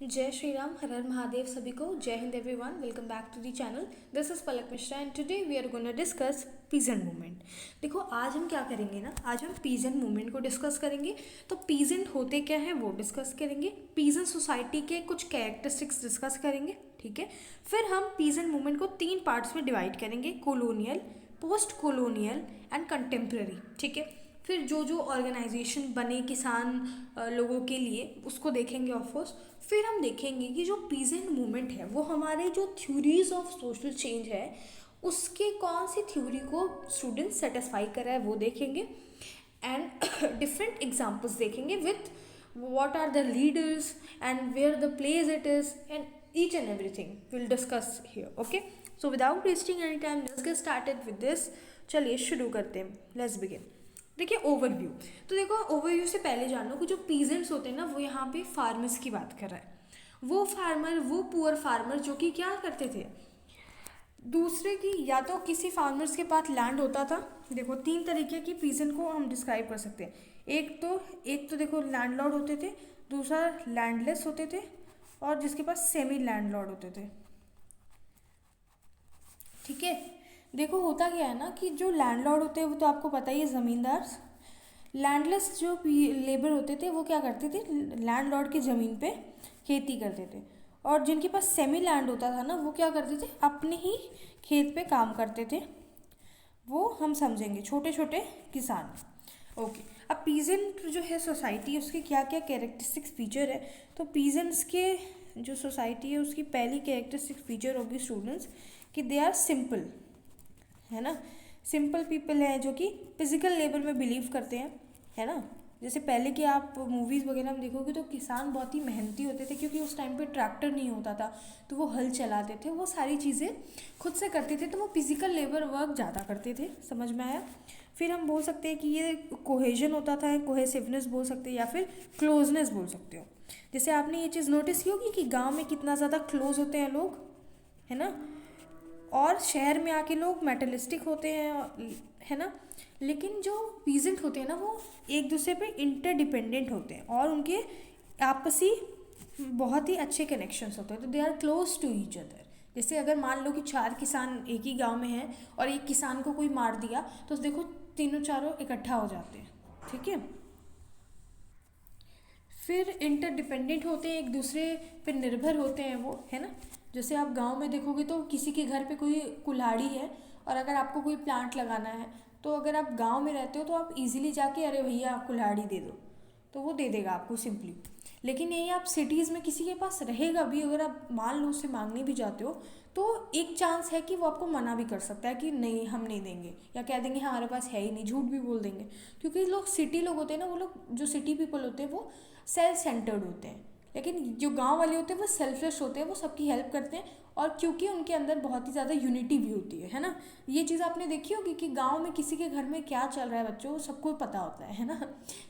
जय श्री राम, हर हर महादेव सभी को। जय Hind everyone, welcome back to the channel. This is Palak Mishra and today we are gonna discuss peasant movement. देखो आज हम क्या करेंगे ना, आज हम पीजेंट मूवमेंट को डिस्कस करेंगे। तो पीजेंट होते क्या हैं वो डिस्कस करेंगे, पीजेंट सोसाइटी के कुछ कैरेक्टरिस्टिक्स डिस्कस करेंगे, ठीक है। फिर हम पीजेंट मूवमेंट को 3 पार्ट्स में डिवाइड करेंगे, colonial, post colonial and contemporary, ठीक है। फिर जो जो ऑर्गेनाइजेशन बने किसान लोगों के लिए उसको देखेंगे ऑफकोर्स। फिर हम देखेंगे कि जो पीजेंट मूवमेंट है वो हमारे जो थ्योरीज ऑफ सोशल चेंज है उसके कौन सी थ्योरी को स्टूडेंट सेटिस्फाई कर रहा है वो देखेंगे। एंड डिफरेंट एग्जाम्पल्स देखेंगे with what are the leaders and where the place it is and each and everything we'll discuss here, okay? So without wasting any time, let's get started with this. चलिए शुरू करते हैं, let's begin. देखिए overview. तो देखो overview से पहले जान लो कि जो पीजेंट्स होते हैं ना वो यहाँ पे फार्मर्स की बात कर रहा है। वो फार्मर, वो पुअर फार्मर जो कि क्या करते थे, दूसरे की या तो किसी फार्मर्स के पास लैंड होता था। देखो 3 तरीके की पीजेंट को हम डिस्क्राइब कर सकते हैं। एक तो देखो लैंडलॉर्ड होते थे, दूसरा लैंडलेस होते थे, और जिसके पास सेमी लैंडलॉर्ड होते थे, ठीक है। देखो होता क्या है ना कि जो लैंडलॉर्ड होते हैं वो तो आपको पता ही है, ज़मींदार। लैंडलेस जो लेबर होते थे वो क्या करते थे, लैंडलॉर्ड की ज़मीन पे खेती करते थे। और जिनके पास सेमी लैंड होता था ना वो क्या करते थे, अपने ही खेत पे काम करते थे। वो हम समझेंगे छोटे छोटे किसान, ओके। अब पीजेंट जो है सोसाइटी, उसके क्या क्या कैरेक्टरिस्टिक्स फीचर है। तो पीजेंट्स के जो सोसाइटी है उसकी पहली कैरेक्टरिस्टिक फीचर होगी स्टूडेंट्स कि दे आर सिंपल, है ना। सिंपल पीपल हैं जो कि फिजिकल लेबर में बिलीव करते हैं, है ना। जैसे पहले की आप मूवीज़ वगैरह में देखोगे तो किसान बहुत ही मेहनती होते थे, क्योंकि उस टाइम पे ट्रैक्टर नहीं होता था तो वो हल चलाते थे, वो सारी चीज़ें खुद से करते थे, तो वो फिजिकल लेबर वर्क ज़्यादा करते थे। समझ में आया। फिर हम बोल सकते हैं कि ये कोहेजन होता था, कोहेसिवनेस बोल सकते हैं या फिर क्लोजनेस बोल सकते हो। जैसे आपने ये चीज़ नोटिस की होगी कि गाँव में कितना ज़्यादा क्लोज होते हैं लोग, है ना। और शहर में आके लोग मेटलिस्टिक होते हैं, है ना। लेकिन जो पीजेंट होते हैं ना वो एक दूसरे पे इंटरडिपेंडेंट होते हैं और उनके आपसी बहुत ही अच्छे कनेक्शंस होते हैं, तो they are close to each other. जैसे अगर मान लो कि 4 किसान एक ही गांव में हैं और एक किसान को कोई मार दिया तो देखो तीनों चारों इकट्ठा हो जाते हैं, ठीक है। फिर इंटरडिपेंडेंट होते हैं, एक दूसरे पे निर्भर होते हैं वो, है ना। जैसे आप गांव में देखोगे तो किसी के घर पे कोई कुल्हाड़ी है और अगर आपको कोई प्लांट लगाना है तो अगर आप गांव में रहते हो तो आप इजीली जाके अरे भैया आप कुल्हाड़ी दे दो तो वो दे देगा आपको सिंपली। लेकिन यही आप सिटीज़ में किसी के पास रहेगा भी, अगर आप मान लो उससे मांगने भी जाते हो तो एक चांस है कि वो आपको मना भी कर सकता है कि नहीं हम नहीं देंगे, या कह देंगे हाँ हमारे पास है ही नहीं, झूठ भी बोल देंगे। क्योंकि लोग सिटी लोग होते हैं ना, वो लोग जो सिटी पीपल होते हैं वो सेल्फ सेंटर्ड होते हैं, लेकिन जो गांव वाले होते हैं वो सेल्फलेस होते हैं, वो सबकी हेल्प करते हैं। और क्योंकि उनके अंदर बहुत ही ज़्यादा यूनिटी भी होती है ना। ये चीज़ आपने देखी होगी कि गांव में किसी के घर में क्या चल रहा है बच्चों सबको पता होता है ना।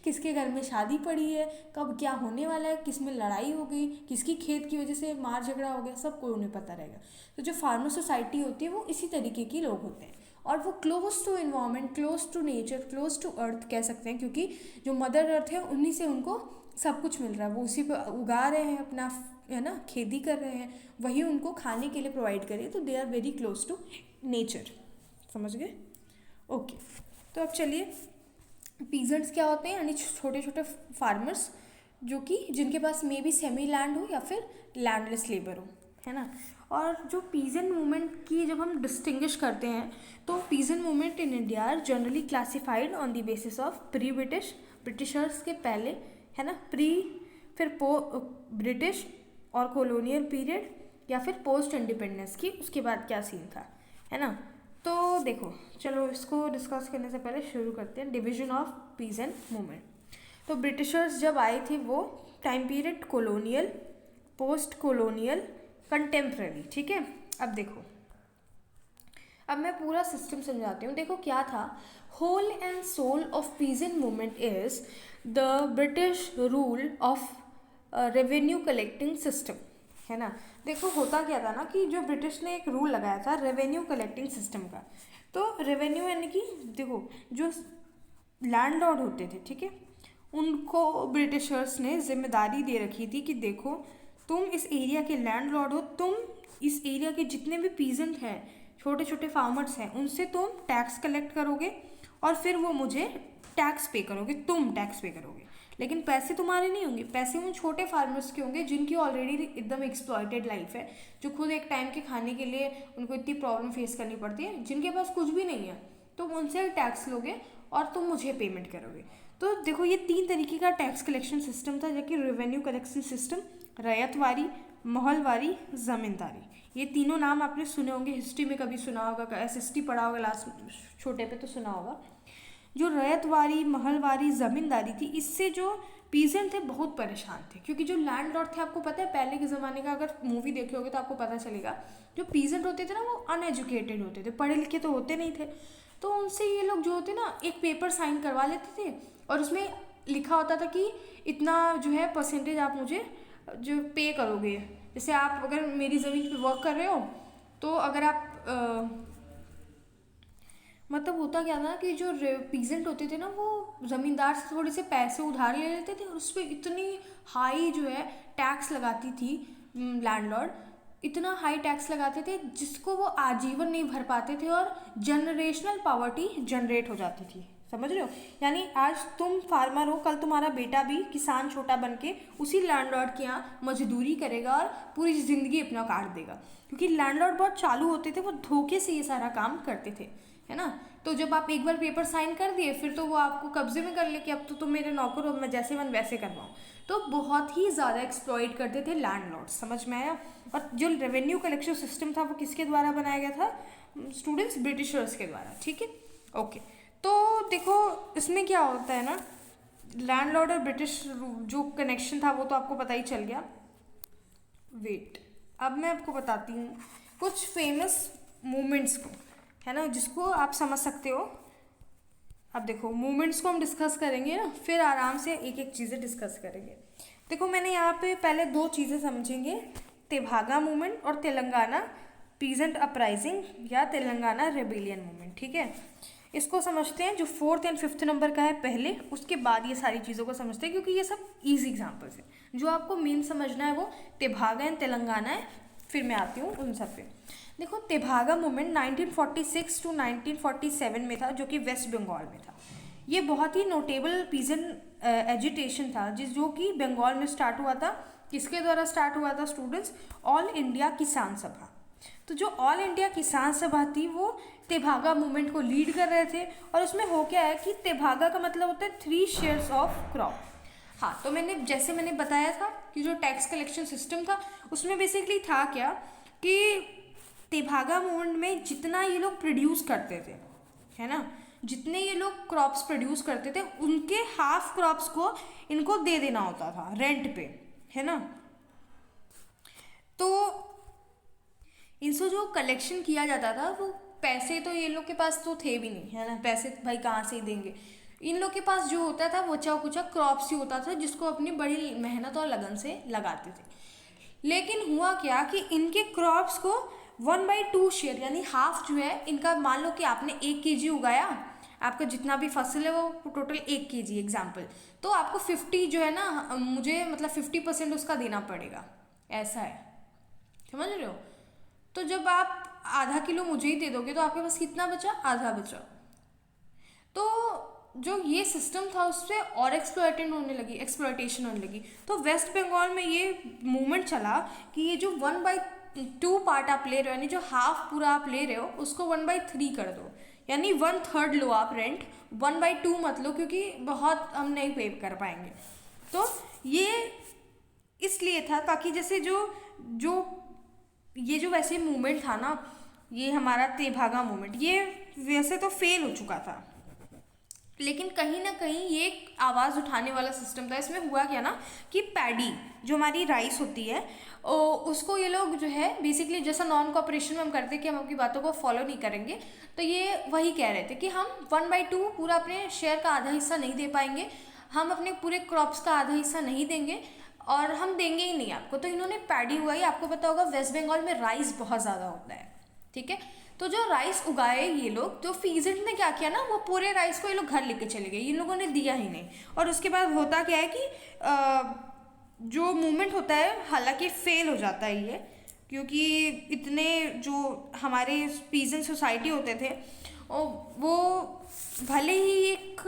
किसके घर में शादी पड़ी है, कब क्या होने वाला है, किस में लड़ाई हो गई, किसकी खेत की वजह से मार झगड़ा हो गया, सबको उन्हें पता रहेगा। तो जो फार्मर सोसाइटी होती है वो इसी तरीके की लोग होते हैं और वो close to environment, close to nature, close to earth कह सकते हैं, क्योंकि जो मदर अर्थ है उन्हीं से उनको सब कुछ मिल रहा है, वो उसी पे उगा रहे हैं अपना, है ना, खेती कर रहे हैं, वही उनको खाने के लिए प्रोवाइड करें, तो they are very close to nature. समझ गए, ओके। तो अब चलिए पीजेंट्स क्या होते हैं, यानी छोटे छोटे फार्मर्स जो कि जिनके पास मे बी सेमी लैंड हो या फिर लैंडलेस लेबर हो, है ना। और जो पीजेंट मूवमेंट की जब हम डिस्टिंग्विश करते हैं तो peasant movement in India are generally classified on the basis of pre British, Britishers के पहले, है ना, प्री, फिर ब्रिटिश और कॉलोनियल पीरियड, या फिर पोस्ट इंडिपेंडेंस की उसके बाद क्या सीन था, है ना। तो देखो चलो इसको डिस्कस करने से पहले शुरू करते हैं डिवीजन ऑफ पीजेंट मूवमेंट। तो ब्रिटिशर्स जब आए थे वो time period colonial, post colonial, contemporary, ठीक है। अब देखो, अब मैं पूरा सिस्टम समझाती हूँ। देखो क्या था, whole and soul of peasant movement is the British rule of revenue collecting system, है ना। देखो होता क्या था ना कि जो ब्रिटिश ने एक रूल लगाया था रेवेन्यू कलेक्टिंग सिस्टम का। तो रेवेन्यू यानी कि देखो जो लैंडलॉर्ड होते थे, ठीक है, उनको ब्रिटिशर्स ने जिम्मेदारी दे रखी थी कि देखो तुम इस एरिया के लैंडलॉर्ड हो, तुम इस एरिया के जितने भी पीजेंट हैं, छोटे छोटे फार्मर्स हैं, उनसे तुम टैक्स कलेक्ट करोगे और फिर वो मुझे टैक्स पे करोगे, तुम टैक्स पे करोगे। लेकिन पैसे तुम्हारे नहीं होंगे, पैसे उन छोटे फार्मर्स के होंगे जिनकी ऑलरेडी एकदम एक्सप्लॉयटेड लाइफ है, जो खुद एक टाइम के खाने के लिए उनको इतनी प्रॉब्लम फेस करनी पड़ती है, जिनके पास कुछ भी नहीं है। तुम उनसे टैक्स लोगे और तुम मुझे पेमेंट करोगे। तो देखो ये 3 तरीके का टैक्स कलेक्शन सिस्टम था, जो कि revenue collection system, ryotwari, Mahalwari, ज़मींदारी। ये तीनों नाम आपने सुने होंगे, हिस्ट्री में कभी सुना होगा, एसएसटी पढ़ा होगा लास्ट छोटे पे तो सुना होगा। जो रैयतवारी, महलवारी, ज़मींदारी थी, इससे जो पीजेंट थे बहुत परेशान थे, क्योंकि जो लैंडलॉर्ड थे, आपको पता है पहले के ज़माने का अगर मूवी देखे होगे तो आपको पता चलेगा, जो पीजेंट होते थे ना वो अनएजुकेटेड होते थे, पढ़े लिखे तो होते नहीं थे। तो उनसे ये लोग जो होते ना एक पेपर साइन करवा लेते थे और उसमें लिखा होता था कि इतना जो है परसेंटेज आप मुझे जो पे करोगे। जैसे आप अगर मेरी ज़मीन पे वर्क कर रहे हो तो अगर आप मतलब होता क्या था कि जो पीजेंट होते थे ना वो ज़मींदार से थोड़े से पैसे उधार ले लेते थे और उस पर इतनी हाई जो है टैक्स लगाती थी लैंडलॉर्ड, इतना हाई टैक्स लगाते थे जिसको वो आजीवन नहीं भर पाते थे और जनरेशनल पॉवर्टी जनरेट हो जाती थी। समझ रहे हो? यानी आज तुम फार्मर हो, कल तुम्हारा बेटा भी किसान छोटा बन के उसी लैंडलॉर्ड के यहाँ मजदूरी करेगा और पूरी ज़िंदगी अपना काट देगा, क्योंकि लैंडलॉर्ड बहुत चालू होते थे, वो धोखे से ये सारा काम करते थे, है ना। तो जब आप एक बार पेपर साइन कर दिए फिर तो वो आपको कब्जे में कर ले कि अब तो तुम मेरे नौकर हो, मैं जैसे मन वैसे करवाऊँ। तो बहुत ही ज़्यादा एक्सप्लॉइट करते थे लैंडलॉर्ड, समझ में आया। और जो रेवेन्यू कलेक्शन सिस्टम था वो किसके द्वारा बनाया गया था? स्टूडेंट्स, ब्रिटिशर्स के द्वारा। ठीक है, ओके। तो देखो इसमें क्या होता है ना, लैंडलॉर्ड और ब्रिटिश जो कनेक्शन था वो तो आपको पता ही चल गया। वेट, अब मैं आपको बताती हूँ कुछ फेमस मूवमेंट्स को, है ना, जिसको आप समझ सकते हो। अब देखो मूवमेंट्स को हम डिस्कस करेंगे ना, फिर आराम से एक एक चीज़ें डिस्कस करेंगे। देखो मैंने यहाँ पे पहले 2 चीज़ें समझेंगे, तेभागा मूवमेंट और तेलंगाना पीजेंट अपराइजिंग या तेलंगाना रेबेलियन मूवमेंट। ठीक है, इसको समझते हैं। जो 4th और 5th नंबर का है पहले, उसके बाद ये सारी चीज़ों को समझते हैं, क्योंकि ये सब ईजी एग्जाम्पल्स हैं। जो आपको मेन समझना है वो तेभागा एंड तेलंगाना है, फिर मैं आती हूँ उन सब पे। देखो तेभागा मूवमेंट 1946 टू 1947 में था, जो कि वेस्ट बंगाल में था। ये बहुत ही नोटेबल पीजेंट एजिटेशन था जो कि बंगाल में स्टार्ट हुआ था। किसके द्वारा स्टार्ट हुआ था स्टूडेंट्स? ऑल इंडिया किसान सभा। तो जो ऑल इंडिया किसान सभा थी वो तेभागा मूवमेंट को लीड कर रहे थे। और उसमें हो क्या है कि तेभागा का मतलब होता है 3 शेयर्स ऑफ क्रॉप। हाँ, तो मैंने बताया था कि जो टैक्स कलेक्शन सिस्टम था उसमें बेसिकली था क्या कि तेभागा मूवमेंट में जितना ये लोग प्रोड्यूस करते थे, है ना, जितने ये लोग क्रॉप्स प्रोड्यूस करते थे उनके हाफ क्रॉप्स को इनको दे देना होता था रेंट पे, है ना। तो इनसे जो कलेक्शन किया जाता था वो पैसे तो ये लोग के पास तो थे भी नहीं, है ना, पैसे भाई कहाँ से ही देंगे। इन लोग के पास जो होता था बचा कुचा क्रॉप्स ही होता था, जिसको अपनी बड़ी मेहनत और लगन से लगाते थे। लेकिन हुआ क्या कि इनके क्रॉप्स को 1/2 शेयर यानी हाफ जो है इनका, मान लो कि आपने 1 kg उगाया, आपका जितना भी फसल है वो टोटल 1 kg एग्जाम्पल, तो आपको 50 जो है ना, मुझे मतलब 50% उसका देना पड़ेगा, ऐसा है, समझ रहे हो। तो जब आप आधा किलो मुझे ही दे दोगे तो आपके पास कितना बचा? आधा बचा। तो जो ये सिस्टम था उससे और एक्सप्लॉयटेशन होने लगी। तो वेस्ट बंगाल में ये मूवमेंट चला कि ये जो 1/2 पार्ट आप ले रहे हो, यानी जो हाफ पूरा आप ले रहे हो उसको 1/3 कर दो, यानी 1/3 लो आप रेंट, 1/2 मत लो क्योंकि बहुत हम नहीं पे कर पाएंगे। तो ये इसलिए था ताकि जैसे ये जो वैसे मूवमेंट था ना, ये हमारा तेभागा मूवमेंट, ये वैसे तो फेल हो चुका था, लेकिन कहीं ना कहीं ये एक आवाज़ उठाने वाला सिस्टम था। इसमें हुआ क्या ना कि पैडी जो हमारी राइस होती है उसको ये लोग जो है बेसिकली जैसा नॉन कोऑपरेशन में हम करते कि हम आपकी बातों को फॉलो नहीं करेंगे, तो ये वही कह रहे थे कि हम 1/2 पूरा अपने शेयर का आधा हिस्सा नहीं दे पाएंगे, हम अपने पूरे क्रॉप्स का आधा हिस्सा नहीं देंगे और हम देंगे ही नहीं आपको। तो इन्होंने पैडी उगाई। आपको पता होगा वेस्ट बंगाल में राइस बहुत ज़्यादा होता है, ठीक है। तो जो राइस उगाए ये लोग, तो पीजेंट ने क्या किया ना, वो पूरे राइस को ये लोग घर लेके चले गए, इन लोगों ने दिया ही नहीं। और उसके बाद होता क्या है कि जो मूवमेंट होता है हालांकि फेल हो जाता है ये, क्योंकि इतने जो हमारे पीजेंट सोसाइटी होते थे वो भले ही एक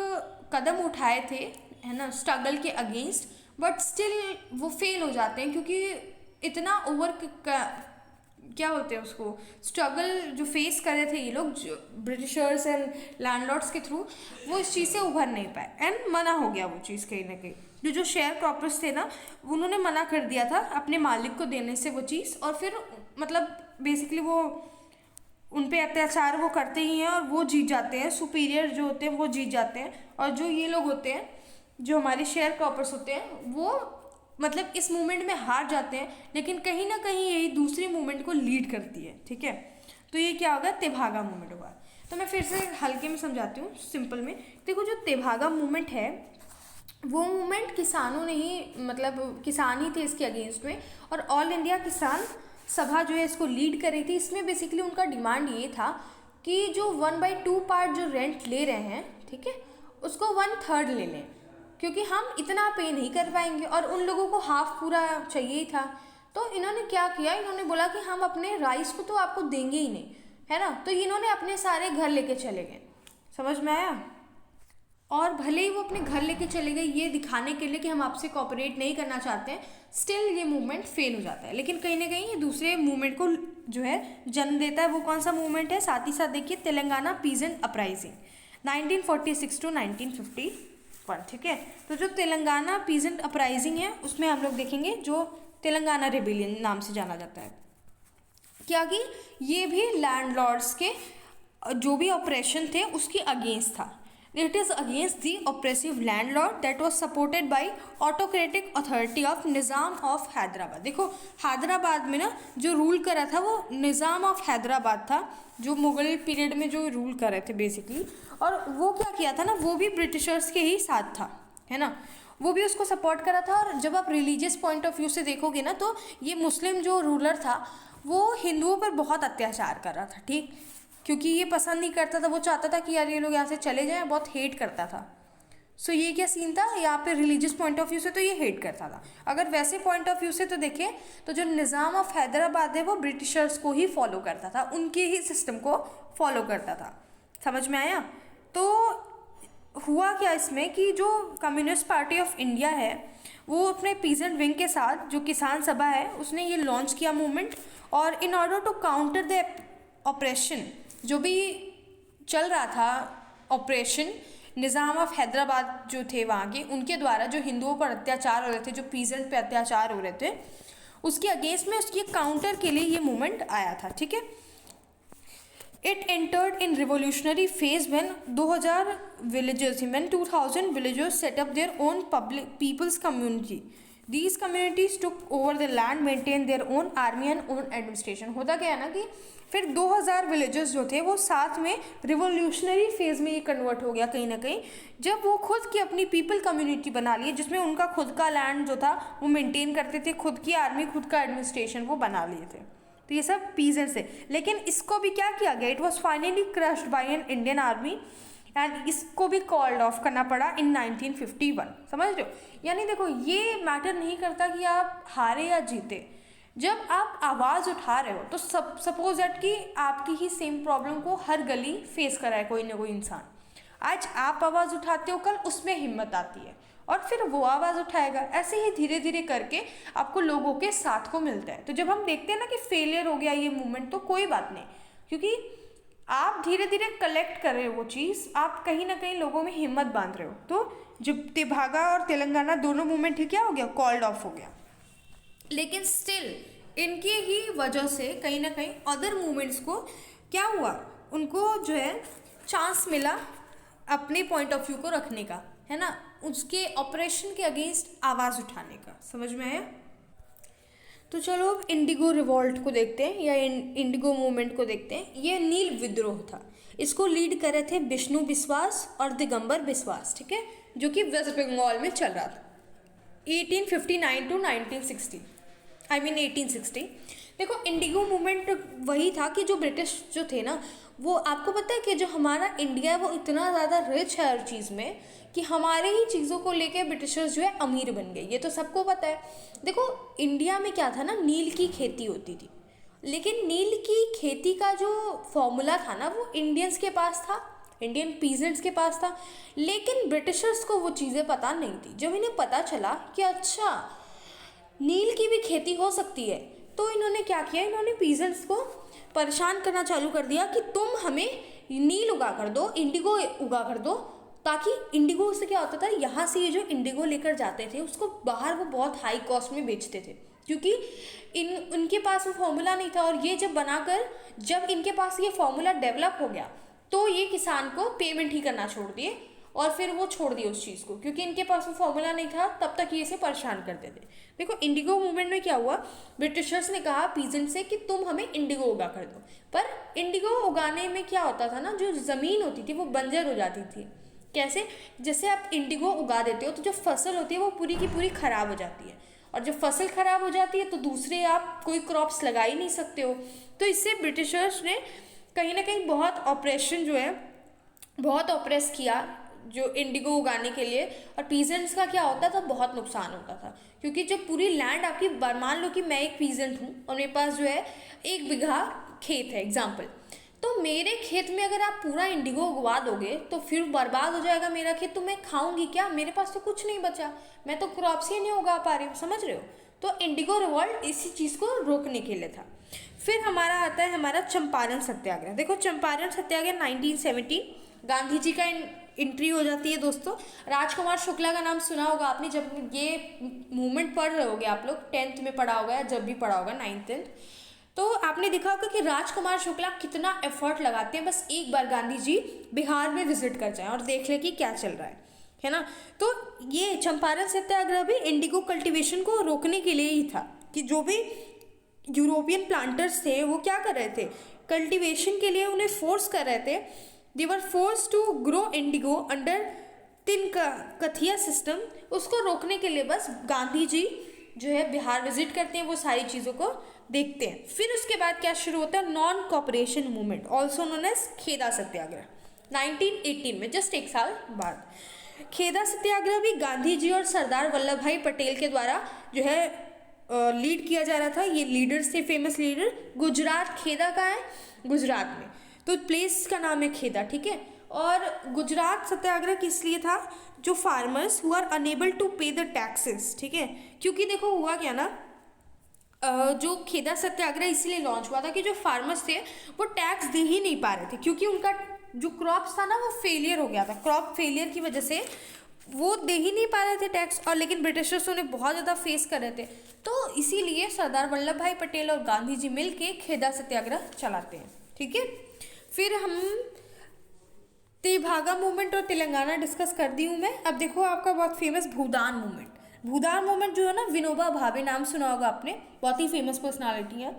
कदम उठाए थे, है ना, स्ट्रगल के अगेंस्ट, बट स्टिल वो फेल हो जाते हैं, क्योंकि इतना क्या बोलते हैं उसको, स्ट्रगल जो फेस कर रहे थे ये लोग ब्रिटिशर्स एंड लैंडलॉर्ड्स के थ्रू, वो इस चीज़ से उभर नहीं पाए एंड मना हो गया वो चीज़ कहीं ना कहीं। जो शेयर क्रॉपर्स थे ना, उन्होंने मना कर दिया था अपने मालिक को देने से वो चीज़, और फिर मतलब बेसिकली वो उन पे अत्याचार वो करते ही हैं और वो जीत जाते हैं, सुपीरियर जो होते हैं वो जीत जाते हैं, और जो ये लोग होते हैं जो हमारे शेयर क्रॉपर्स होते हैं वो मतलब इस मूवमेंट में हार जाते हैं, लेकिन कहीं ना कहीं यही दूसरी मूवमेंट को लीड करती है, ठीक है। तो ये क्या होगा, तेभागा मूवमेंट होगा। तो मैं फिर से हल्के में समझाती हूँ, सिंपल में। देखो जो तेभागा मूवमेंट है वो मूवमेंट किसानों ने ही, मतलब किसान ही थे इसके अगेंस्ट में, और ऑल इंडिया किसान सभा जो है इसको लीड कर रही थी। इसमें बेसिकली उनका डिमांड ये था कि जो 1/2 पार्ट जो रेंट ले रहे हैं, ठीक है, उसको 1/3 ले लें, क्योंकि हम इतना पे नहीं कर पाएंगे, और उन लोगों को हाफ पूरा चाहिए ही था। तो इन्होंने क्या किया, इन्होंने बोला कि हम अपने राइस को तो आपको देंगे ही नहीं, है ना। तो इन्होंने अपने सारे घर लेके चले गए, समझ में आया। और भले ही वो अपने घर लेके चले गए ये दिखाने के लिए कि हम आपसे कोऑपरेट नहीं करना चाहते हैं, स्टिल ये मूवमेंट फेल हो जाता है। लेकिन कहीं ना कहीं ये दूसरे मूवमेंट को जो है जन्म देता है। वो कौन सा मूवमेंट है, साथ ही साथ देखिए, तेलंगाना पीजेंट अपराइजिंग 1946 to 1951, ठीक है। तो जो तेलंगाना पीजेंट अपराइजिंग है उसमें हम लोग देखेंगे जो तेलंगाना रेबिलियन नाम से जाना जाता है, क्या कि ये भी लैंडलॉर्ड्स के जो भी ऑपरेशन थे उसके अगेंस्ट था। It is against the oppressive landlord that was supported by autocratic authority of Nizam of Hyderabad. देखो हैदराबाद में ना जो रूल कर रहा था वो निज़ाम ऑफ हैदराबाद था, जो मुगल पीरियड में जो रूल कर रहे थे बेसिकली। और वो क्या किया था ना, वो भी ब्रिटिशर्स के ही साथ था, है ना, वो भी उसको सपोर्ट करा था। और जब आप रिलीजियस पॉइंट ऑफ व्यू से देखोगे ना, तो ये मुस्लिम जो रूलर था वो हिंदुओं पर बहुत अत्याचार कर रहा था, ठीक, क्योंकि ये पसंद नहीं करता था, वो चाहता था कि यार ये लोग यहाँ से चले जाएं, बहुत हेट करता था। सो ये क्या सीन था यहाँ पे, रिलीजियस पॉइंट ऑफ व्यू से तो ये हेट करता था। अगर वैसे पॉइंट ऑफ व्यू से तो देखें तो जो निज़ाम ऑफ हैदराबाद है वो ब्रिटिशर्स को ही फॉलो करता था, उनके ही सिस्टम को फॉलो करता था, समझ में आया। तो हुआ क्या इसमें कि जो कम्युनिस्ट पार्टी ऑफ इंडिया है वो अपने पीजेंट विंग के साथ, जो किसान सभा है, उसने ये लॉन्च किया मूवमेंट। और in order to counter the operation जो भी चल रहा था, ऑपरेशन निज़ाम ऑफ हैदराबाद जो थे वहाँ के, उनके द्वारा जो हिंदुओं पर अत्याचार हो रहे थे, जो पीजेंट पे अत्याचार हो रहे थे, उसके अगेंस्ट में उसके काउंटर के लिए ये मूवमेंट आया था, ठीक है। It entered in revolutionary phase when 2000 villages, when 2000 villagers set up their own public people's community. These communities took over the land, maintain their own army and own administration. होता क्या है ना कि फिर 2000 विलेजर्स जो थे वो साथ में रिवोल्यूशनरी फेज में ये कन्वर्ट हो गया कहीं ना कहीं, जब वो खुद की अपनी पीपल कम्युनिटी बना ली, जिसमें उनका खुद का लैंड जो था वो मेंटेन करते थे, खुद की आर्मी, खुद का एडमिनिस्ट्रेशन वो बना लिए थे। तो ये सब पीजेंट्स है। लेकिन इसको भी क्या किया गया, it was finally crushed bye an Indian army and इसको भी कॉल्ड ऑफ करना पड़ा इन 1951, समझ रहे हो। यानी देखो ये मैटर नहीं करता कि आप हारे या जीते, जब आप आवाज़ उठा रहे हो तो सपोज दैट कि आपकी ही सेम प्रॉब्लम को हर गली फेस करा है कोई ना कोई इंसान। आज आप आवाज़ उठाते हो, कल उसमें हिम्मत आती है और फिर वो आवाज़ उठाएगा। ऐसे ही धीरे धीरे करके आपको लोगों के साथ को मिलता है। तो जब हम देखते हैं ना कि फेलियर हो गया ये मूवमेंट, तो कोई बात नहीं, क्योंकि आप धीरे धीरे कलेक्ट कर रहे हो वो चीज़, आप कहीं ना कहीं लोगों में हिम्मत बांध रहे हो। तो जब तेभागा और तेलंगाना दोनों मूवमेंट ही क्या हो गया, कॉल्ड ऑफ हो गया। लेकिन स्टिल इनकी ही वजह से कहीं ना कहीं अदर मूवमेंट्स को क्या हुआ, उनको जो है चांस मिला अपने पॉइंट ऑफ व्यू को रखने का, है ना, उसके ऑपरेशन के अगेंस्ट आवाज़ उठाने का। समझ में आया। तो चलो अब इंडिगो रिवॉल्ट को देखते हैं या इंडिगो मूवमेंट को देखते हैं। ये नील विद्रोह था, इसको लीड कर रहे थे विष्णु बिस्वास और दिगंबर बिस्वास, ठीक है, जो कि वेस्ट बंगाल में चल रहा था 1859 to 1960। I mean 1860। देखो इंडिगो मूवमेंट वही था कि जो ब्रिटिश जो थे ना, वो आपको पता है कि जो हमारा इंडिया है वो इतना ज़्यादा रिच है हर चीज़ में कि हमारे ही चीज़ों को लेके ब्रिटिशर्स जो है अमीर बन गए, ये तो सबको पता है। देखो इंडिया में क्या था ना, नील की खेती होती थी, लेकिन नील की खेती का जो फॉर्मूला था ना वो इंडियंस के पास था, इंडियन पीजेंट्स के पास था, लेकिन ब्रिटिशर्स को वो चीज़ें पता नहीं थी। जब इन्हें पता चला कि अच्छा नील की भी खेती हो सकती है, तो इन्होंने क्या किया, इन्होंने पीजेंट्स को परेशान करना चालू कर दिया कि तुम हमें नील उगा कर दो, इंडिगो उगा कर दो, ताकि इंडिगो से क्या होता था, यहाँ से ये जो इंडिगो लेकर जाते थे उसको बाहर वो बहुत हाई कॉस्ट में बेचते थे, क्योंकि उनके पास वो फॉर्मूला नहीं था। और ये जब बनाकर जब इनके पास ये फॉर्मूला डेवलप हो गया तो ये किसान को पेमेंट ही करना छोड़ दिए, और फिर वो छोड़ दिए उस चीज़ को, क्योंकि इनके पास वो फॉर्मूला नहीं था, तब तक ये इसे परेशान करते थे। देखो इंडिगो मूवमेंट में क्या हुआ, ब्रिटिशर्स ने कहा पीजेंट से कि तुम हमें इंडिगो उगा कर दो, पर इंडिगो उगाने में क्या होता था ना, जो ज़मीन होती थी वो बंजर हो जाती थी। कैसे, जैसे आप इंडिगो उगा देते हो तो जो फसल होती है वो पूरी की पूरी ख़राब हो जाती है, और जब फसल ख़राब हो जाती है तो दूसरे आप कोई क्रॉप्स लगा ही नहीं सकते हो। तो इससे ब्रिटिशर्स ने कहीं ना कहीं बहुत ऑपरेशन जो है बहुत ऑपरेस किया जो इंडिगो उगाने के लिए, और पीजेंट्स का क्या होता था, बहुत नुकसान होता था, क्योंकि जब पूरी लैंड आपकी, मान लो कि मैं एक पीजेंट हूँ और मेरे पास जो है 1 बीघा खेत है एग्जाम्पल, तो मेरे खेत में अगर आप पूरा इंडिगो उगवा दोगे तो फिर बर्बाद हो जाएगा मेरा खेत, तो मैं खाऊंगी क्या, मेरे पास तो कुछ नहीं बचा, मैं तो क्रॉप्स ही नहीं उगा पा रही हूँ, समझ रहे हो। तो इंडिगो रिवॉल्ट इसी चीज़ को रोकने के लिए था। फिर हमारा आता है हमारा चंपारण सत्याग्रह। देखो चंपारण सत्याग्रह 1917, गांधी जी का एंट्री हो जाती है दोस्तों। राजकुमार शुक्ला का नाम सुना होगा आपने, जब ये मूवमेंट पढ़ रहे होगे आप लोग, 10th में पढ़ा होगा या जब भी पढ़ा होगा 9th 10th, तो आपने देखा होगा कि राजकुमार शुक्ला कितना एफर्ट लगाते हैं बस एक बार गांधी जी बिहार में विजिट कर जाएं और देख ले कि क्या चल रहा है ना। तो ये चंपारण सत्याग्रह भी इंडिगो कल्टीवेशन को रोकने के लिए ही था, कि जो भी यूरोपियन प्लांटर्स थे वो क्या कर रहे थे, कल्टीवेशन के लिए उन्हें फोर्स कर रहे थे। They were force to grow indigo under Tinkathia system. उसको रोकने के लिए बस गांधी जी जो है बिहार विजिट करते हैं, वो सारी चीज़ों को देखते हैं। फिर उसके बाद क्या शुरू होता है, non cooperation movement, also known as Kheda Satyagraha, 1918 में, जस्ट 1 साल बाद। खेदा सत्याग्रह भी गांधी जी और सरदार वल्लभ भाई पटेल के द्वारा जो है लीड किया जा रहा था। ये लीडर्स थे, फेमस लीडर। गुजरात, खेदा का है गुजरात में, तो प्लेस का नाम है खेदा, ठीक है। और गुजरात सत्याग्रह किस लिए था, जो farmers who are unable to pay the taxes, ठीक है। क्योंकि देखो हुआ क्या ना, जो खेदा सत्याग्रह इसलिए लॉन्च हुआ था कि जो फार्मर्स थे वो टैक्स दे ही नहीं पा रहे थे, क्योंकि उनका जो क्रॉप्स था ना वो फेलियर हो गया था। क्रॉप फेलियर की वजह से वो दे ही नहीं पा रहे थे टैक्स, और लेकिन ब्रिटिशर्स उन्हें बहुत ज़्यादा फेस कर रहे थे। तो इसीलिए सरदार वल्लभ भाई पटेल और गांधी जी मिल के खेदा सत्याग्रह चलाते हैं, ठीक है। फिर हम तेभागा मूवमेंट और तेलंगाना डिस्कस कर दी हूँ मैं। अब देखो आपका बहुत फेमस भूदान मूवमेंट। भूदान मूवमेंट जो है ना, विनोबा भावे, नाम सुना होगा आपने, बहुत ही फेमस पर्सनालिटी है।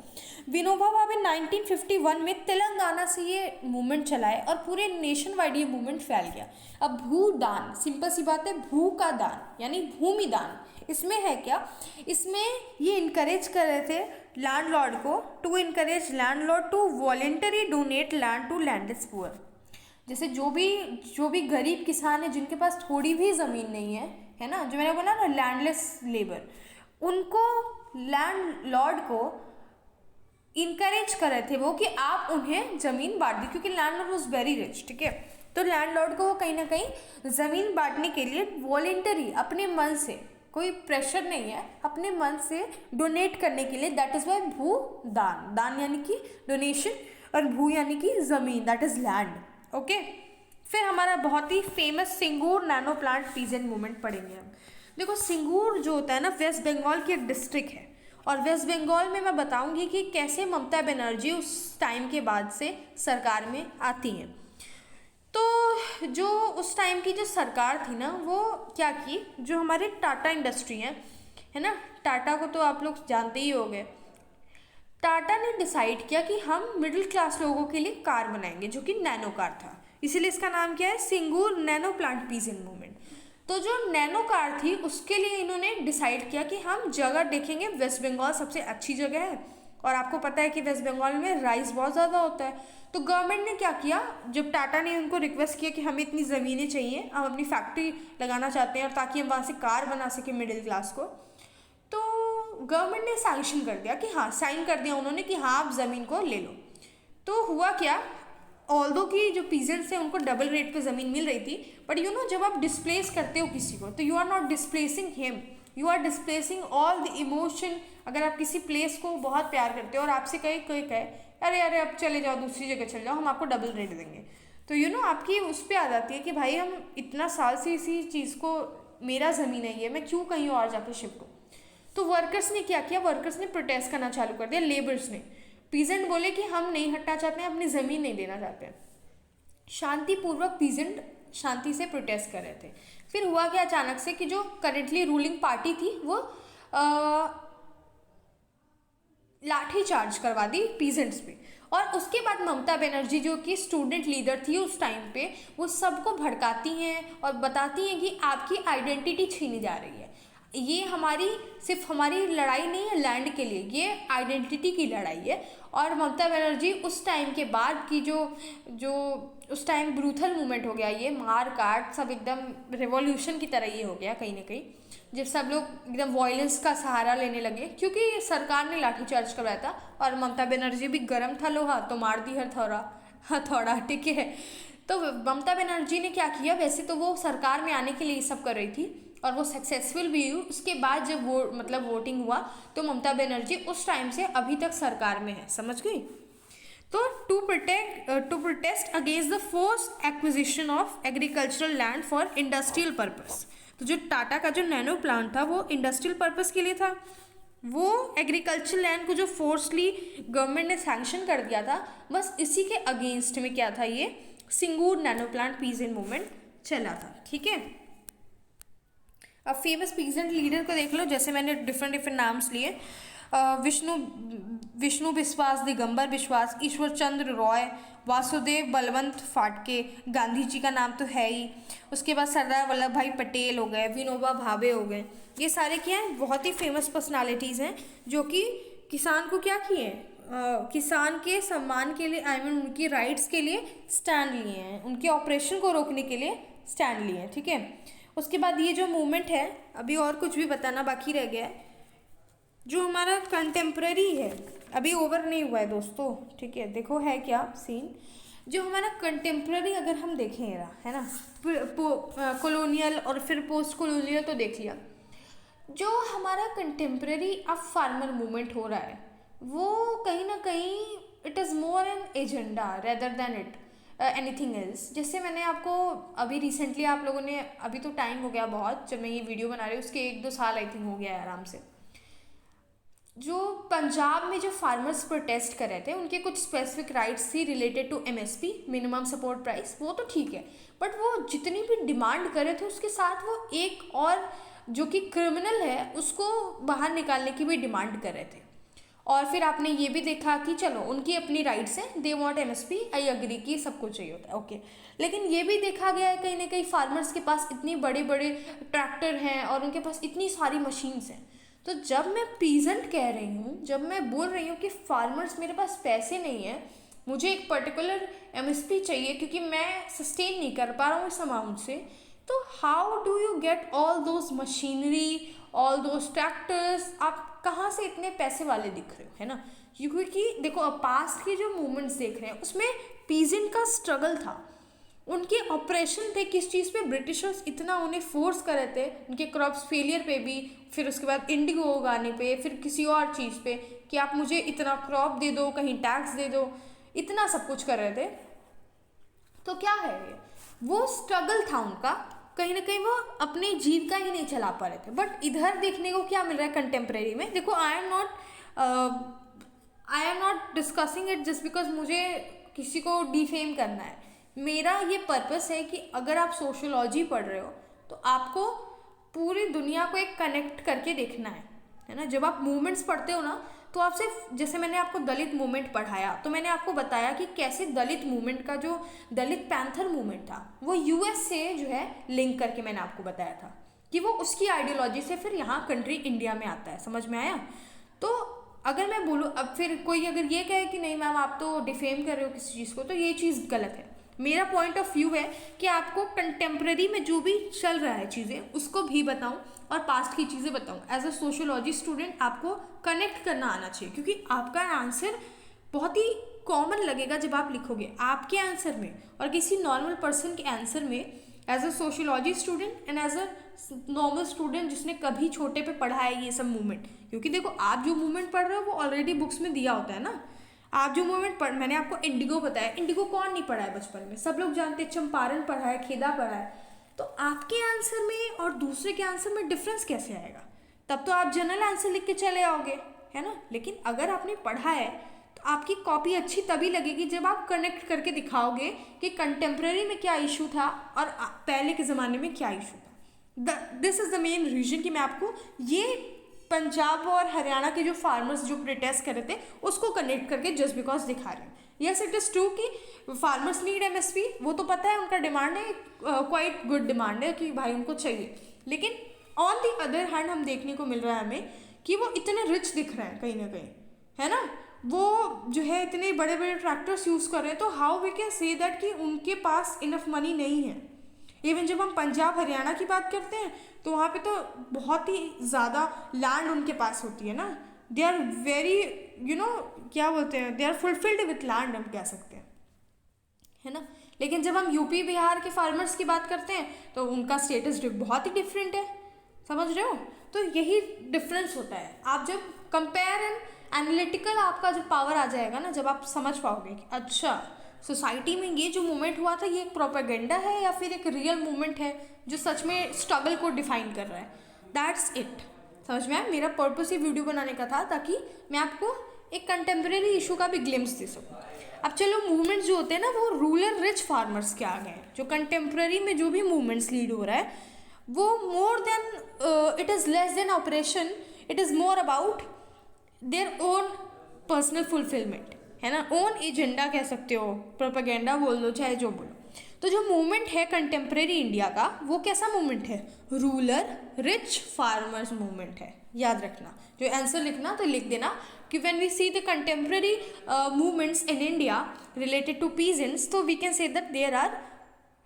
विनोबा भावे 1951 में तेलंगाना से ये मूवमेंट चलाए और पूरे नेशन वाइड ये मूवमेंट फैल गया। अब भूदान, सिंपल सी बात है, भू का दान यानी भूमि दान। इसमें है क्या, इसमें ये इनकरेज कर रहे थे लैंडलॉर्ड को, to encourage landlord to voluntary donate land to landless poor. जैसे जो भी गरीब किसान है जिनके पास थोड़ी भी ज़मीन नहीं है ना, जो मैंने बोला ना लैंडलेस लेबर, उनको लैंडलॉर्ड को इनकरेज कर रहे थे वो कि आप उन्हें ज़मीन बांट दी, क्योंकि लैंडलॉर्ड वॉज वेरी रिच, ठीक है। तो लैंडलॉर्ड को वो कहीं ना कहीं ज़मीन बांटने के लिए वॉलेंटरी, अपने मन से, कोई प्रेशर नहीं है, अपने मन से डोनेट करने के लिए, दैट इज़ वाई भू दान, दान यानी कि डोनेशन, और भू यानी कि ज़मीन, दैट इज़ लैंड, ओके। फिर हमारा बहुत ही famous Singur nano plant peasant movement पढ़ेंगे हम। देखो सिंगूर जो होता है ना, वेस्ट बंगाल की एक डिस्ट्रिक्ट है, और वेस्ट बंगाल में मैं बताऊंगी कि कैसे ममता बनर्जी उस टाइम के बाद से सरकार में आती हैं। तो जो उस टाइम की जो सरकार थी ना, वो क्या की, जो हमारे टाटा इंडस्ट्री है ना, टाटा को तो आप लोग जानते ही होंगे। टाटा ने डिसाइड किया कि हम मिडिल क्लास लोगों के लिए कार बनाएंगे, जो कि नैनो कार था, इसीलिए इसका नाम क्या है, Singur nano plant peasant movement. तो जो नैनो कार थी उसके लिए इन्होंने डिसाइड किया कि हम जगह देखेंगे, वेस्ट बंगाल सबसे अच्छी जगह है और आपको पता है कि वेस्ट बंगाल में राइस बहुत ज़्यादा होता है। तो गवर्नमेंट ने क्या किया, जब टाटा ने उनको रिक्वेस्ट किया कि हमें इतनी ज़मीनें चाहिए, हम अपनी फैक्ट्री लगाना चाहते हैं और ताकि हम वहाँ से कार बना सकें मिडिल क्लास को, तो गवर्नमेंट ने सैंक्शन कर दिया कि हाँ, साइन कर दिया उन्होंने कि हाँ आप ज़मीन को ले लो। तो हुआ क्या, ऑल्दो कि जो पीजेंट्स हैं उनको डबल रेट पे ज़मीन मिल रही थी, बट यू नो जब आप डिस्प्लेस करते हो किसी को तो you are not displacing him, you are displacing all the emotion. अगर आप किसी प्लेस को बहुत प्यार करते हो और आपसे कोई कोई कहे अरे अरे अब चले जाओ, दूसरी जगह चले जाओ, हम आपको डबल रेट देंगे, तो यू नो आपकी उस पर आ जाती है कि भाई हम इतना साल से इसी चीज़ को, मेरा ज़मीन है ये, मैं क्यों कहीं और जाके शिफ्ट हूँ। तो वर्कर्स ने क्या किया, वर्कर्स ने प्रोटेस्ट करना चालू कर दिया, लेबर्स ने। पीजेंट बोले कि हम नहीं हटना चाहते हैं, अपनी ज़मीन नहीं देना चाहते हैं। शांतिपूर्वक पीजेंट शांति से प्रोटेस्ट कर रहे थे। फिर हुआ क्या, अचानक से कि जो करेंटली रूलिंग पार्टी थी वो लाठी चार्ज करवा दी पीजेंट्स पे, और उसके बाद ममता बनर्जी जो कि स्टूडेंट लीडर थी उस टाइम पे, वो सबको भड़काती हैं और बताती हैं कि आपकी आइडेंटिटी छीनी जा रही है, ये हमारी सिर्फ हमारी लड़ाई नहीं है लैंड के लिए, ये आइडेंटिटी की लड़ाई है। और ममता बनर्जी उस टाइम के बाद की जो जो उस टाइम ब्रूथल मूवमेंट हो गया, ये मार काट सब एकदम रिवॉल्यूशन की तरह ये हो गया कहीं ना कहीं, जब सब लोग एकदम वायलेंस का सहारा लेने लगे क्योंकि सरकार ने लाठीचार्ज करवाया था और ममता बनर्जी भी गर्म था लोहा तो मार दी हथौड़ा, ठीक है। तो ममता बनर्जी ने क्या किया, वैसे तो वो सरकार में आने के लिए ये सब कर रही थी और वो सक्सेसफुल भी हुई। उसके बाद जब वो वोटिंग हुआ तो ममता बनर्जी उस टाइम से अभी तक सरकार में है, समझ गई। तो to protest against the forced acquisition of agricultural land for industrial purpose. तो जो टाटा का जो नैनो प्लांट था वो इंडस्ट्रियल पर्पस के लिए था, वो एग्रीकल्चर लैंड को जो फोर्सली गवर्नमेंट ने सैंक्शन कर दिया था, बस इसी के अगेंस्ट में क्या था, ये Singur nano plant peasant movement चला था, ठीक है। अब फेमस पीजेंट लीडर को देख लो, जैसे मैंने डिफरेंट नाम्स लिए, विष्णु विश्वास, दिगंबर विश्वास, ईश्वर चंद्र रॉय, वासुदेव बलवंत फाटके, गांधी जी का नाम तो है ही, उसके बाद सरदार वल्लभ भाई पटेल हो गए, विनोबा भावे हो गए, ये सारे क्या हैं, बहुत ही फेमस पर्सनालिटीज़ हैं जो कि किसान को क्या किए हैं, किसान के सम्मान के लिए, आई मीन उनकी राइट्स के लिए स्टैंड लिए हैं, उनके ऑपरेशन को रोकने के लिए स्टैंड लिए हैं, ठीक है। उसके बाद ये जो मूवमेंट है, अभी और कुछ भी बताना बाकी रह गया है, जो हमारा कंटेम्प्रेरी है, अभी ओवर नहीं हुआ है दोस्तों, ठीक है। देखो है क्या सीन, जो हमारा कंटेम्प्रेरी अगर हम देखें है ना, कॉलोनियल और फिर पोस्ट कॉलोनियल तो देख लिया, जो हमारा कंटेम्प्रेरी अब फार्मर मूवमेंट हो रहा है वो कहीं ना कहीं it is more an agenda rather than it anything else. जैसे मैंने आपको अभी रिसेंटली, आप लोगों ने, अभी तो टाइम हो गया बहुत जब मैं ये वीडियो बना रही हूँ, उसके 1-2 साल आई थिंक हो गया है आराम से, जो पंजाब में जो फार्मर्स प्रोटेस्ट कर रहे थे उनके कुछ स्पेसिफिक राइट्स थी related to MSP, minimum support price, वो तो ठीक है, बट वो जितनी भी डिमांड कर रहे थे उसके साथ वो एक और जो कि क्रिमिनल है उसको बाहर निकालने की भी डिमांड कर रहे थे। और फिर आपने ये भी देखा कि चलो उनकी अपनी राइट्स हैं, they want MSP, I agree कि सबको चाहिए होता है, ओके। लेकिन ये भी देखा गया है कहीं ना कहीं फार्मर्स के पास इतनी बड़े बड़े ट्रैक्टर हैं और उनके पास इतनी सारी मशीन्स हैं। तो जब मैं पीजेंट कह रही हूँ, जब मैं बोल रही हूँ कि फार्मर्स मेरे पास पैसे नहीं है, मुझे एक पर्टिकुलर एमएसपी चाहिए क्योंकि मैं सस्टेन नहीं कर पा रहा हूँ इस अमाउंट से, तो how do you get all those machinery, all those tractors, आप कहाँ से इतने पैसे वाले दिख रहे हो, है ना। क्योंकि देखो अब पास्ट के जो मूवमेंट्स देख रहे हैं उसमें पीजेंट का स्ट्रगल था, उनके ऑपरेशन थे किस चीज़ पे, ब्रिटिशर्स इतना उन्हें फोर्स कर रहे थे उनके क्रॉप्स फेलियर पे भी, फिर उसके बाद इंडिगो उगाने पे, फिर किसी और चीज़ पे कि आप मुझे इतना क्रॉप दे दो, कहीं टैक्स दे दो, इतना सब कुछ कर रहे थे। तो क्या है ये, वो स्ट्रगल था उनका, कहीं ना कहीं वो अपनी जीविका ही नहीं चला पा रहे थे। बट इधर देखने को क्या मिल रहा है कंटेम्प्रेरी में, देखो I am not discussing it just because मुझे किसी को डिफेम करना है, मेरा ये पर्पस है कि अगर आप सोशियोलॉजी पढ़ रहे हो तो आपको पूरी दुनिया को एक कनेक्ट करके देखना है। है ना। जब आप मूवमेंट्स पढ़ते हो ना, तो आप सिर्फ, जैसे मैंने आपको दलित मूवमेंट पढ़ाया, तो मैंने आपको बताया कि कैसे दलित मूवमेंट का जो दलित पैंथर मूवमेंट था वो यूएस से जो है लिंक करके मैंने आपको बताया था कि वो उसकी आइडियोलॉजी से फिर यहाँ कंट्री इंडिया में आता है। समझ में आया? तो अगर मैं बोलूँ, अब फिर कोई अगर ये कहे कि नहीं मैम आप तो डिफेम कर रहे हो किसी चीज़ को, तो ये चीज़ गलत है। मेरा पॉइंट ऑफ व्यू है कि आपको कंटेम्प्रेरी में जो भी चल रहा है चीज़ें उसको भी बताऊं और पास्ट की चीज़ें बताऊं। एज अ सोशियोलॉजी स्टूडेंट आपको कनेक्ट करना आना चाहिए, क्योंकि आपका आंसर बहुत ही कॉमन लगेगा जब आप लिखोगे। आपके आंसर में और किसी नॉर्मल पर्सन के आंसर में, as a sociology student and as a normal student जिसने कभी छोटे पे पढ़ा है ये सब मूवमेंट, क्योंकि देखो आप जो मूवमेंट पढ़ रहे हो वो ऑलरेडी बुक्स में दिया होता है ना। आप जो मूवमेंट पढ़, मैंने आपको इंडिगो बताया, इंडिगो कौन नहीं पढ़ा है बचपन में, सब लोग जानते हैं। चंपारण पढ़ा है, खेदा पढ़ा है। तो आपके आंसर में और दूसरे के आंसर में डिफरेंस कैसे आएगा? तब तो आप जनरल आंसर लिख के चले आओगे, है ना। लेकिन अगर आपने पढ़ा है तो आपकी कॉपी अच्छी तभी लगेगी जब आप कनेक्ट करके दिखाओगे कि कंटेम्प्रेरी में क्या इशू था और पहले के ज़माने में क्या इशू था। This is the main reason कि मैं आपको ये पंजाब और हरियाणा के जो फार्मर्स जो प्रोटेस्ट कर रहे थे उसको कनेक्ट करके जस्ट बिकॉज दिखा रहे हैं। यस इट इज़ ट्रू कि फार्मर्स नीड एमएसपी, वो तो पता है, उनका डिमांड है, क्वाइट गुड डिमांड है कि भाई उनको चाहिए। लेकिन ऑन दी अदर हैंड हम देखने को मिल रहा है हमें कि वो इतने रिच दिख रहे हैं कहीं ना कहीं, है ना। वो जो है इतने बड़े बड़े ट्रैक्टर्स यूज़ कर रहे हैं, तो how we can say that कि उनके पास इनफ मनी नहीं है। इवन जब हम पंजाब हरियाणा की बात करते हैं तो वहाँ पे तो बहुत ही ज़्यादा लैंड उनके पास होती है ना। दे आर वेरी क्या बोलते हैं, they are fulfilled with land, हम कह सकते हैं, है ना। लेकिन जब हम यूपी बिहार के फार्मर्स की बात करते हैं तो उनका स्टेटस बहुत ही डिफरेंट है। समझ रहे हो? तो यही डिफरेंस होता है। आप जब कंपेयर एंड एनालिटिकल आपका जब पावर आ जाएगा ना, जब आप समझ पाओगे कि अच्छा सोसाइटी में ये जो मूवमेंट हुआ था ये एक प्रोपेगेंडा है या फिर एक रियल मूवमेंट है जो सच में स्ट्रगल को डिफाइन कर रहा है। That's it. समझ में आया? मेरा पर्पस ये वीडियो बनाने का था ताकि मैं आपको एक कंटेम्प्रेरी इशू का भी ग्लिम्स दे सकूँ। अब चलो, मूवमेंट्स जो होते हैं ना वो रूरल रिच फार्मर्स के आ गए हैं। जो कंटेम्प्रेरी में जो भी मूवमेंट्स लीड हो रहा है वो more than it is less than operation, it is more about their own personal fulfilment, है ना। ओन एजेंडा कह सकते हो, प्रोपेगेंडा बोल दो, चाहे जो बोलो। तो जो मूवमेंट है कंटेम्प्रेरी इंडिया का वो कैसा मूवमेंट है? रूरल रिच फार्मर्स मूवमेंट है। याद रखना, जो आंसर लिखना तो लिख देना कि when we see the contemporary movements in India related to peasants, तो we can say that there are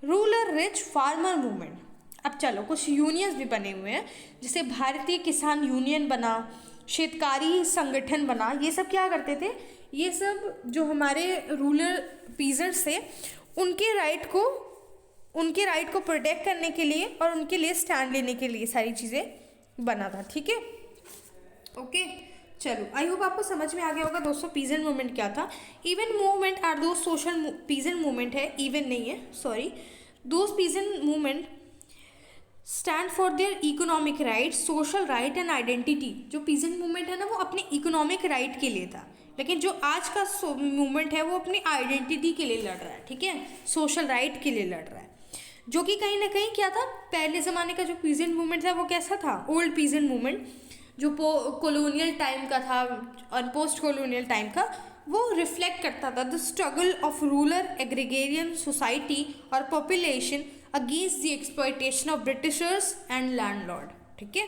rural rich farmer movement. अब चलो, कुछ यूनियंस भी बने हुए हैं, जैसे भारतीय किसान यूनियन बना, शेतकारी संगठन बना। ये सब क्या करते थे? ये सब जो हमारे रूरल पीजेंट्स थे उनके राइट को प्रोटेक्ट करने के लिए और उनके लिए स्टैंड लेने के लिए सारी चीज़ें बना था। ठीक है, ओके। चलो, आई होप आपको समझ में आ गया होगा दोस्तों पीजेंट मूवमेंट क्या था। इवन मूवमेंट आर दो सोशल पीजेंट मूवमेंट है, इवन नहीं है, sorry. Those peasant movement stand for their economic right, social right and identity. जो पीजेंट मूवमेंट है ना वो अपने इकोनॉमिक राइट के लिए था, लेकिन जो आज का मूवमेंट है वो अपनी आइडेंटिटी के लिए लड़ रहा है। ठीक है, सोशल राइट के लिए लड़ रहा है, जो कि कहीं ना कहीं क्या था, पहले ज़माने का जो पीजेंट मूवमेंट था वो कैसा था? ओल्ड पीजेंट मूवमेंट जो कॉलोनियल टाइम का था और पोस्ट कॉलोनियल टाइम का, वो रिफ्लेक्ट करता था the struggle of rural agrarian society और population against the exploitation of Britishers and landlord. ठीक है,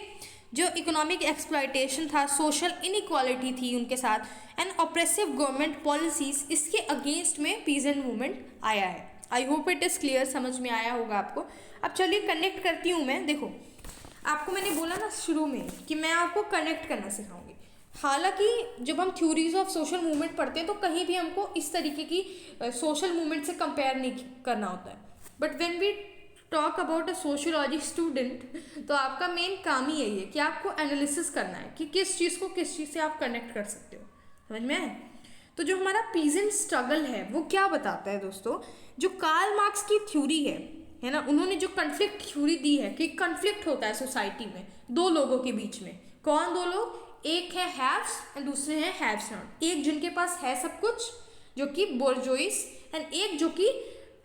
जो इकोनॉमिक एक्सप्लॉयटेशन था, सोशल इनइक्वालिटी थी उनके साथ एंड ऑप्रेसिव गवर्नमेंट पॉलिसीज, इसके अगेंस्ट में पीजेंट मूवमेंट आया है। I hope it is clear, समझ में आया होगा आपको। अब चलिए कनेक्ट करती हूँ मैं। देखो, आपको मैंने बोला ना शुरू में कि मैं आपको कनेक्ट करना सिखाऊंगी। हालांकि जब हम थ्योरीज ऑफ सोशल मूवमेंट पढ़ते हैं तो कहीं भी हमको इस तरीके की सोशल मूवमेंट से कंपेयर नहीं करना होता है, but when we talk about a sociology student तो आपका मेन काम ही यही है कि आपको एनालिसिस करना है कि किस चीज़ को किस चीज़ से आप कनेक्ट कर सकते हो। समझ में आए? तो जो हमारा पीजेंट स्ट्रगल है वो क्या बताता है दोस्तों? जो कार्ल मार्क्स की थ्योरी है ना, उन्होंने जो कन्फ्लिक्ट थ्योरी दी है कि कन्फ्लिक्ट होता है सोसाइटी में दो लोगों के बीच में। कौन दो लोग? एक है हैव्स एंड दूसरे हैं हैव्स नॉट। एक जिनके पास है सब कुछ जो कि बोर्जोइस, एंड एक जो कि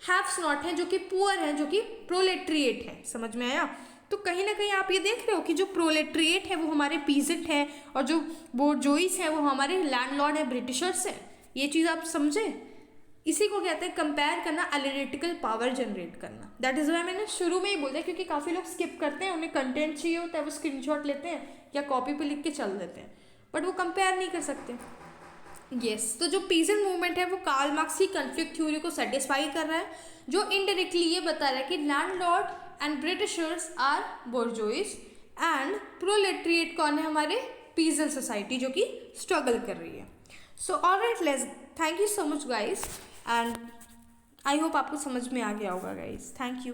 हैव्स नॉट है, जो कि पुअर है, जो कि प्रोलेटरिएट है। समझ में आया? तो कहीं ना कहीं आप ये देख रहे हो कि जो प्रोलेटरिएट है वो हमारे पीजेंट है और जो बोर्जोइस है वो हमारे लैंडलॉर्ड है, ब्रिटिशर्स है। ये चीज़ आप समझे? इसी को कहते हैं कंपेयर करना, एनालिटिकल पावर जनरेट करना। दैट इज़ वाई मैंने शुरू में ही बोल दिया, क्योंकि काफ़ी लोग स्किप करते हैं, उन्हें कंटेंट चाहिए होता है, वो स्क्रीनशॉट लेते हैं या कॉपी पे लिख के चल देते हैं, बट वो कंपेयर नहीं कर सकते। यस तो जो पीजेंट मूवमेंट है वो कार्ल मार्क्स की कॉन्फ्लिक्ट थ्योरी को सेटिस्फाई कर रहा है, जो इनडायरेक्टली ये बता रहा है कि landlord and Britishers are bourgeois and proletariat कौन है? हमारे पीजेंट सोसाइटी जो कि स्ट्रगल कर रही है। So alright, let's thank you so much guys, and I hope आपको समझ में आ गया होगा गाइस। Thank you.